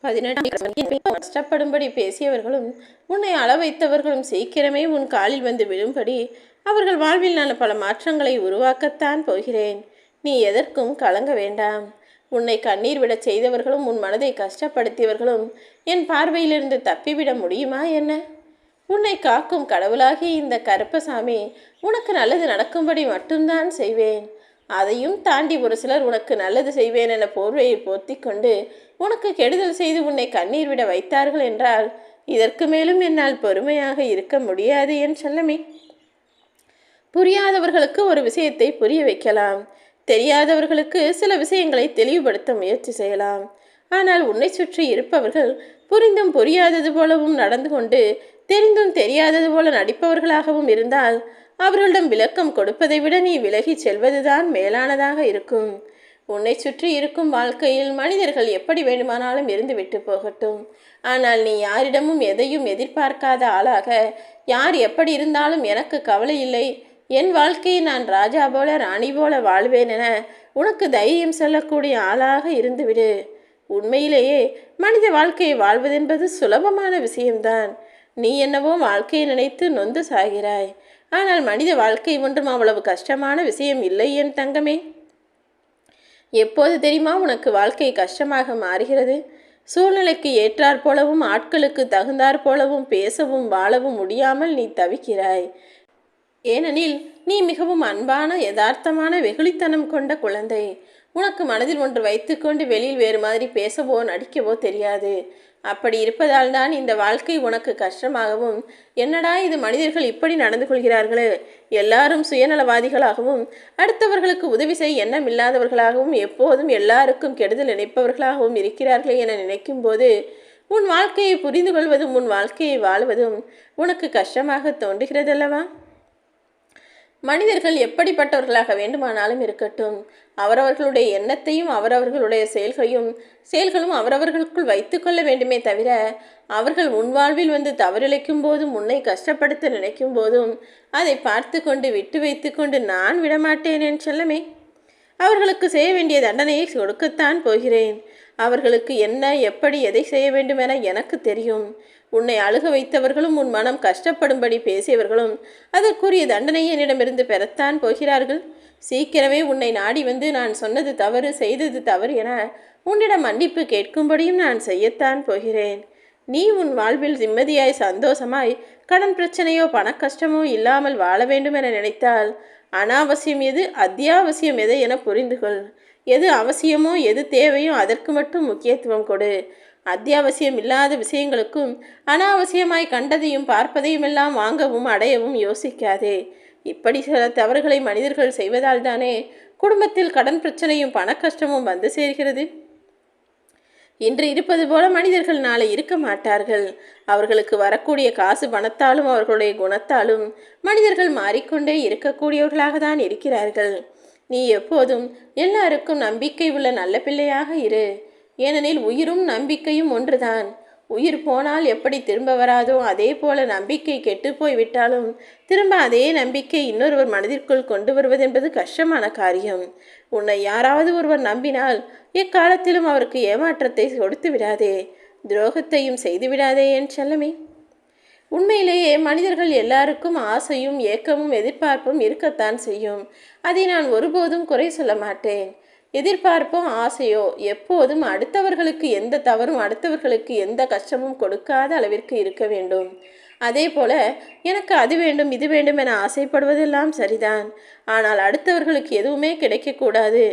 18 கஷ்டப்படும்படி பேசியவர்களும் உன்னை அள வைத்தவர்களும் சீக்கிரமே உன் காலில் வந்து விழும்படி அவர்கள் வாழ்வில் நான் பல மாற்றங்களை உருவாக்கத்தான் போகிறேன். நீ எதற்கும் கலங்க வேண்டாம். உன்னை கண்ணீர் விட செய்தவர்களும் உன் மனதை கஷ்டப்படுத்தியவர்களும் என் பார்வையிலிருந்து தப்பிவிட முடியுமா என்ன? உன்னை காக்கும் கடவுளாகி இந்த கருப்பசாமி உனக்கு நல்லது நடக்கும்படி மட்டும்தான் செய்வேன். அதையும் தாண்டி ஒரு சிலர் உனக்கு நல்லது செய்வேன் என போர்வையை போர்த்தி கொண்டு உனக்கு கெடுதல் செய்து உன்னை கண்ணீர் விட வைத்தார்கள் என்றால் இதற்கு மேலும் என்னால் பொறுமையாக இருக்க முடியாது என் செல்லமே. புரியாதவர்களுக்கு ஒரு விஷயத்தை புரிய வைக்கலாம், தெரியாதவர்களுக்கு சில விஷயங்களை தெளிவுபடுத்த முயற்சி செய்யலாம். ஆனால் உன்னை சுற்றி இருப்பவர்கள் புரிந்தும் புரியாதது போலவும் நடந்து கொண்டு தெரிந்தும் தெரியாதது போல நடிப்பவர்களாகவும் இருந்தால் அவர்களிடம் விளக்கம் கொடுப்பதை விட நீ விலகி செல்வதுதான் மேலானதாக இருக்கும். உன்னை சுற்றி இருக்கும் வாழ்க்கையில் மனிதர்கள் எப்படி வேண்டுமானாலும் இருந்து விட்டு போகட்டும். ஆனால் நீ யாரிடமும் எதையும் எதிர்பார்க்காத ஆளாக யார் எப்படி இருந்தாலும் எனக்கு கவலை இல்லை, என் வாழ்க்கையை நான் ராஜா போல ராணி போல வாழ்வேன் என உனக்கு தைரியம் சொல்லக்கூடிய ஆளாக இருந்துவிடு. உண்மையிலேயே மனித வாழ்க்கையை வாழ்வதென்பது சுலபமான விஷயம்தான். நீ என்னவோ வாழ்க்கையை நினைத்து நொந்து சாகிறாய். ஆனால் மனித வாழ்க்கை ஒன்றும் அவ்வளவு கஷ்டமான விஷயம் இல்லை என் தங்கமே. எப்போது தெரியுமா உனக்கு வாழ்க்கை கஷ்டமாக மாறுகிறது? சூழ்நிலைக்கு ஏற்றாற் போலவும் ஆட்களுக்கு தகுந்தாற் போலவும் பேசவும் வாழவும் முடியாமல் நீ தவிக்கிறாய். ஏனெனில் நீ மிகவும் அன்பான யதார்த்தமான வெகுளித்தனம் கொண்ட குழந்தை. உனக்கு மனதில் ஒன்று வைத்துக்கொண்டு வெளியில் வேறு மாதிரி பேசவோ நடிக்கவோ தெரியாது. அப்படி இருப்பதால் தான் இந்த வாழ்க்கை உனக்கு கஷ்டமாகவும், என்னடா இது மனிதர்கள் இப்படி நடந்து கொள்கிறார்களே, எல்லாரும் சுயநலவாதிகளாகவும் அடுத்தவர்களுக்கு உதவி செய்ய எண்ணம் இல்லாதவர்களாகவும் எப்போதும் எல்லாருக்கும் கெடுதல் நினைப்பவர்களாகவும் இருக்கிறார்களே என நினைக்கும் போது உன் வாழ்க்கையை புரிந்து கொள்வதும் உன் வாழ்க்கையை வாழ்வதும் உனக்கு கஷ்டமாக தோன்றுகிறதல்லவா? மனிதர்கள் எப்படிப்பட்டவர்களாக வேண்டுமானாலும் இருக்கட்டும், அவரவர்களுடைய எண்ணத்தையும் அவரவர்களுடைய செயல்களும் அவரவர்களுக்குள் வைத்து கொள்ள வேண்டுமே தவிர அவர்கள் உன் வாழ்வில் வந்து தவறிழைக்கும் போதும் உன்னை கஷ்டப்படுத்த நினைக்கும் போதும் அதை பார்த்து கொண்டு விட்டு வைத்து கொண்டு நான் விடமாட்டேன் என் செல்லமே. அவர்களுக்கு செய்ய வேண்டிய தண்டனையை கொடுக்கத்தான் போகிறேன். அவர்களுக்கு என்ன எப்படி எதை செய்ய வேண்டும் என எனக்கு தெரியும். உன்னை அழுக வைத்தவர்களும் உன் மனம் கஷ்டப்படும்படி பேசியவர்களும் அதற்குரிய தண்டனையை என்னிடமிருந்து பெறத்தான் போகிறார்கள். சீக்கிரமே உன்னை நாடி வந்து நான் சொன்னது தவறு, செய்தது தவறு என உன்னிடம் மன்னிப்பு கேட்கும்படியும் நான் செய்யத்தான் போகிறேன். நீ உன் வாழ்வில் நிம்மதியாய் சந்தோஷமாய் கடன் பிரச்சனையோ பண கஷ்டமோ இல்லாமல் வாழ வேண்டும் என நினைத்தால் அனாவசியம் எது அத்தியாவசியம் எது என புரிந்து கொள். எது அவசியமோ எது தேவையோ அதற்கு மட்டும் முக்கியத்துவம் கொடு. அத்தியாவசியம் இல்லாத விஷயங்களுக்கும் அனாவசியமாய் கண்டதையும் பார்ப்பதையும் எல்லாம் வாங்கவும் அடையவும் யோசிக்காதே. இப்படி சில தவறுகளை மனிதர்கள் செய்வதால் தானே குடும்பத்தில் கடன் பிரச்சனையும் பண கஷ்டமும் வந்து சேர்கிறது. இன்று இருப்பது போல மனிதர்கள் நாளை இருக்க மாட்டார்கள். அவர்களுக்கு வரக்கூடிய காசு பணத்தாலும் அவர்களுடைய குணத்தாலும் மனிதர்கள் மாறிக்கொண்டே இருக்கக்கூடியவர்களாக தான் இருக்கிறார்கள். நீ எப்போதும் எல்லாருக்கும் நம்பிக்கை உள்ள நல்ல பிள்ளையாக இரு. ஏனெனில் உயிரும் நம்பிக்கையும் ஒன்றுதான். உயிர் போனால் எப்படி திரும்ப வராதோ அதே போல நம்பிக்கை கெட்டு போய் விட்டாலும் திரும்ப அதே நம்பிக்கை இன்னொருவர் மனதிற்குள் கொண்டு வருவதென்பது கஷ்டமான காரியம். உன்னை யாராவது ஒருவர் நம்பினால் எக்காலத்திலும் அவருக்கு ஏமாற்றத்தை கொடுத்து விடாதே, துரோகத்தையும் செய்து விடாதே என் செல்லமே. உண்மையிலேயே மனிதர்கள் எல்லாருக்கும் ஆசையும் ஏக்கமும் எதிர்பார்ப்பும் இருக்கத்தான் செய்யும். அதை நான் ஒருபோதும் குறை சொல்ல மாட்டேன். எதிர்பார்ப்போ ஆசையோ எப்போதும் அடுத்தவர்களுக்கு எந்த தவறும் அடுத்தவர்களுக்கு எந்த கஷ்டமும் கொடுக்காத அளவிற்கு இருக்க வேண்டும். அதே போல எனக்கு அது வேண்டும் இது வேண்டும் என ஆசைப்படுவதெல்லாம் சரிதான். ஆனால் அடுத்தவர்களுக்கு எதுவுமே கிடைக்கக்கூடாது.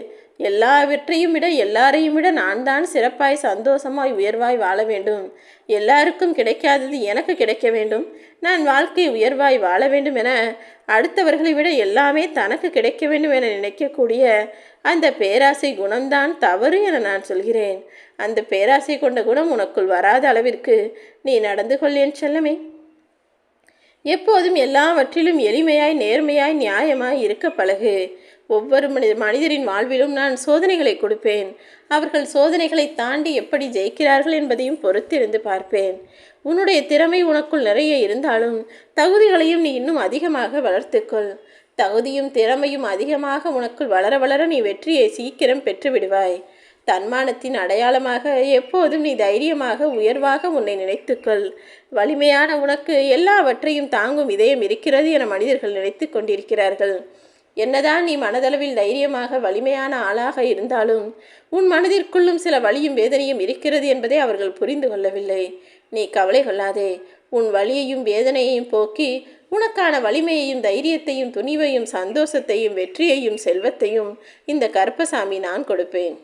எல்லாவற்றையும் விட எல்லாரையும் விட நான் தான் சிறப்பாய் சந்தோஷமாய் உயர்வாய் வாழ வேண்டும். எல்லாருக்கும் கிடைக்காதது எனக்கு கிடைக்க வேண்டும். நான் வாழ்க்கை உயர்வாய் வாழ வேண்டும் என அடுத்தவர்களை விட எல்லாமே தனக்கு கிடைக்க வேண்டும் என நினைக்கக்கூடிய அந்த பேராசை குணம்தான் தவறு என நான் சொல்கிறேன். அந்த பேராசை கொண்ட குணம் உனக்குள் வராத அளவிற்கு நீ நடந்து கொள் என் செல்லமே. எப்போதும் எல்லாவற்றிலும் எளிமையாய் நேர்மையாய் நியாயமாய் இருக்க பழகு. ஒவ்வொரு மனிதரின் வாழ்விலும் நான் சோதனைகளை கொடுப்பேன். அவர்கள் சோதனைகளை தாண்டி எப்படி ஜெயிக்கிறார்கள் என்பதையும் பொறுத்திருந்து பார்ப்பேன். உன்னுடைய திறமை உனக்குள் நிறைய இருந்தாலும் தகுதிகளையும் நீ இன்னும் அதிகமாக வளர்த்துக்கொள். தகுதியும் திறமையும் அதிகமாக உனக்குள் வளர வளர நீ வெற்றியை சீக்கிரம் பெற்று விடுவாய். தன்மானத்தின் அடையாளமாக எப்போதும் நீ தைரியமாக உயர்வாக உன்னை நினைத்துக்கொள். வலிமையான உனக்கு எல்லாவற்றையும் தாங்கும் இதயம் இருக்கிறது என மனிதர்கள் நினைத்து கொண்டிருக்கிறார்கள். என்னதான் நீ மனதளவில் தைரியமாக வலிமையான ஆளாக இருந்தாலும் உன் மனதிற்குள்ளும் சில வலியும் வேதனையும் இருக்கிறது என்பதை அவர்கள் புரிந்து கொள்ளவில்லை. நீ கவலை கொள்ளாதே. உன் வலியையும் வேதனையையும் போக்கி உனக்கான வலிமையையும் தைரியத்தையும் துணிவையும் சந்தோஷத்தையும் வெற்றியையும் செல்வத்தையும் இந்த கருப்பசாமி நான் கொடுப்பேன்.